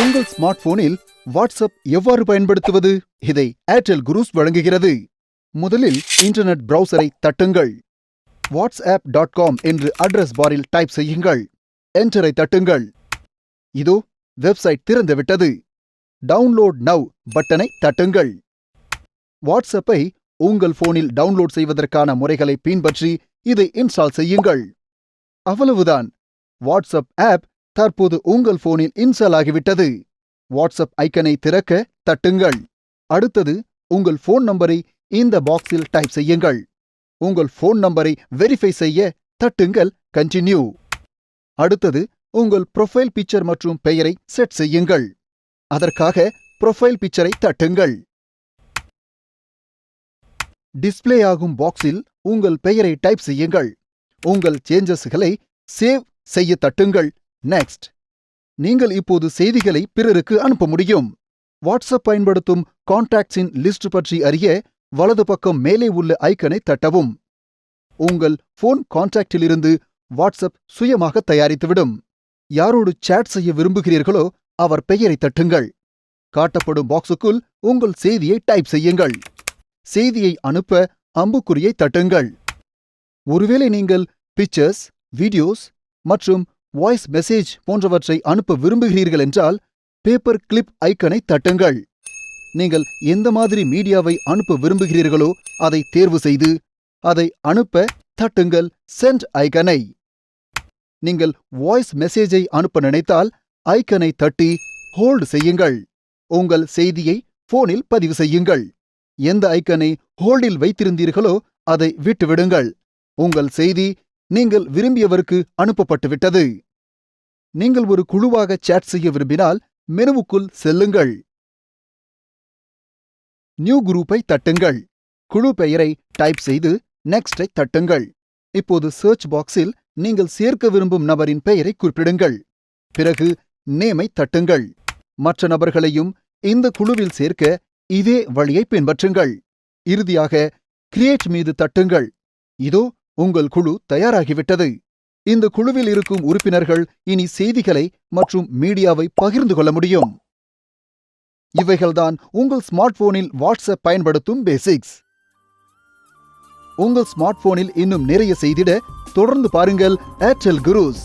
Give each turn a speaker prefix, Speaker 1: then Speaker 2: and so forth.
Speaker 1: உங்கள் ஸ்மார்ட் போனில் வாட்ஸ்அப் எவ்வாறு பயன்படுத்துவது? இதை ஏர்டெல் குரூஸ் வழங்குகிறது. முதலில் இன்டர்நெட் பிரவுசரை தட்டுங்கள். whatsapp.com என்று அட்ரஸ் பாரில் டைப் செய்யுங்கள். என்டரை தட்டுங்கள். இதோ வெப்சைட் திறந்துவிட்டது. டவுன்லோட் நவ் பட்டனை தட்டுங்கள். வாட்ஸ்அப்பை உங்கள் போனில் டவுன்லோட் செய்வதற்கான முறைகளை பின்பற்றி இதை இன்ஸ்டால் செய்யுங்கள். அவ்வளவுதான். வாட்ஸ்அப் ஆப் தற்போது உங்கள் போனில் இன்ஸ்டால் ஆகிவிட்டது. வாட்ஸ்அப் ஐக்கனை திறக்க தட்டுங்கள். அடுத்தது உங்கள் போன் நம்பரை இந்த பாக்ஸில் டைப் செய்யுங்கள். உங்கள் போன் நம்பரை வெரிஃபை செய்ய தட்டுங்கள் கண்டினியூ. அடுத்தது உங்கள் ப்ரொஃபைல் பிக்சர் மற்றும் பெயரை செட் செய்யுங்கள். அதற்காக ப்ரொஃபைல் பிக்சரை தட்டுங்கள். டிஸ்ப்ளே ஆகும் பாக்ஸில் உங்கள் பெயரை டைப் செய்யுங்கள். உங்கள் சேஞ்சஸ்களை சேவ் செய்ய தட்டுங்கள். நெக்ஸ்ட். நீங்கள் இப்போது செய்திகளை பிறருக்கு அனுப்ப முடியும். வாட்ஸ்அப் பயன்படுத்தும் கான்டாக்ட்ஸின் லிஸ்ட் பற்றி அறிய வலது பக்கம் மேலே உள்ள ஐக்கனை தட்டவும். உங்கள் போன் கான்டாக்டிலிருந்து வாட்ஸ்அப் சுயமாக தயாரித்துவிடும். யாரோடு சேட் செய்ய விரும்புகிறீர்களோ அவர் பெயரை தட்டுங்கள். காட்டப்படும் பாக்ஸுக்குள் உங்கள் செய்தியை டைப் செய்யுங்கள். செய்தியை அனுப்ப அம்புக்குறியை தட்டுங்கள். ஒருவேளை நீங்கள் பிக்சர்ஸ், வீடியோஸ் மற்றும் வாய்ஸ் மெசேஜ் போன்றவற்றை அனுப்ப விரும்புகிறீர்கள் என்றால் பேப்பர் கிளிப் ஐக்கனை தட்டுங்கள். நீங்கள் எந்த மாதிரி மீடியாவை அனுப்ப விரும்புகிறீர்களோ அதை தேர்வு செய்து அதை அனுப்ப தட்டுங்கள் சென்ட் ஐக்கனை. நீங்கள் வாய்ஸ் மெசேஜை அனுப்ப நினைத்தால் ஐக்கனை தட்டி ஹோல்ட் செய்யுங்கள். உங்கள் செய்தியை போனில் பதிவு செய்யுங்கள். எந்த ஐக்கனை ஹோல்டில் வைத்திருந்தீர்களோ அதை விட்டுவிடுங்கள். உங்கள் செய்தி நீங்கள் விரும்பியவருக்கு அனுப்பப்பட்டுவிட்டது. நீங்கள் ஒரு குழுவாக சேட் செய்ய விரும்பினால் மெனுவுக்குள் செல்லுங்கள். நியூ குரூப்பை தட்டுங்கள். குழு பெயரை டைப் செய்து நெக்ஸ்டை தட்டுங்கள். இப்போது சர்ச் பாக்ஸில் நீங்கள் சேர்க்க விரும்பும் நபரின் பெயரை குறிப்பிடுங்கள். பிறகு நேமை தட்டுங்கள். மற்ற நபர்களையும் இந்த குழுவில் சேர்க்க இதே வழியை பின்பற்றுங்கள். இறுதியாக கிரியேட் மீது தட்டுங்கள். இதோ உங்கள் குழு தயாராகிவிட்டது. இந்த குழுவில் இருக்கும் உறுப்பினர்கள் இனி செய்திகளை மற்றும் மீடியாவை பகிர்ந்து கொள்ள முடியும். இவைகள்தான் உங்கள் ஸ்மார்ட் போனில் வாட்ஸ்அப் பயன்படுத்தும் பேசிக்ஸ். உங்கள் ஸ்மார்ட் போனில் இன்னும் நிறைய செய்திட தொடர்ந்து பாருங்கள் ஏர்டெல் குரூஸ்.